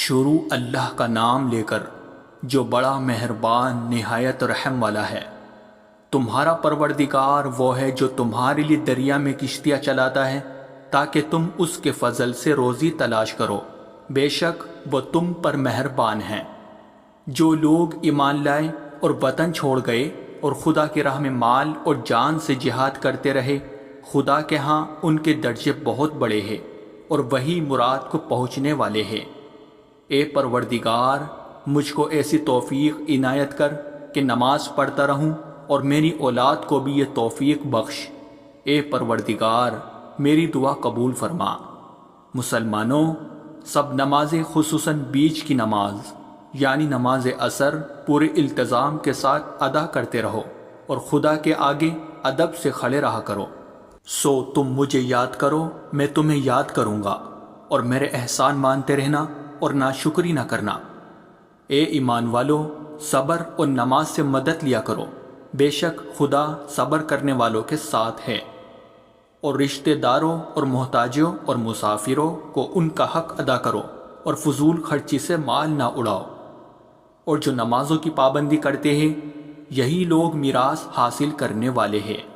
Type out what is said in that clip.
شروع اللہ کا نام لے کر جو بڑا مہربان نہایت رحم والا ہے۔ تمہارا پروردگار وہ ہے جو تمہارے لیے دریا میں کشتیاں چلاتا ہے تاکہ تم اس کے فضل سے روزی تلاش کرو، بے شک وہ تم پر مہربان ہیں۔ جو لوگ ایمان لائے اور وطن چھوڑ گئے اور خدا کی راہ میں مال اور جان سے جہاد کرتے رہے، خدا کے ہاں ان کے درجے بہت بڑے ہیں اور وہی مراد کو پہنچنے والے ہیں۔ اے پروردگار، مجھ کو ایسی توفیق عنایت کر کہ نماز پڑھتا رہوں اور میری اولاد کو بھی یہ توفیق بخش۔ اے پروردگار، میری دعا قبول فرما۔ مسلمانوں، سب نمازیں خصوصاً بیچ کی نماز یعنی نماز عصر پورے التزام کے ساتھ ادا کرتے رہو اور خدا کے آگے ادب سے کھڑے رہا کرو۔ سو تم مجھے یاد کرو، میں تمہیں یاد کروں گا، اور میرے احسان مانتے رہنا اور ناشکری نہ کرنا۔ اے ایمان والو، صبر اور نماز سے مدد لیا کرو، بے شک خدا صبر کرنے والوں کے ساتھ ہے۔ اور رشتہ داروں اور محتاجوں اور مسافروں کو ان کا حق ادا کرو اور فضول خرچی سے مال نہ اڑاؤ۔ اور جو نمازوں کی پابندی کرتے ہیں، یہی لوگ میراث حاصل کرنے والے ہیں۔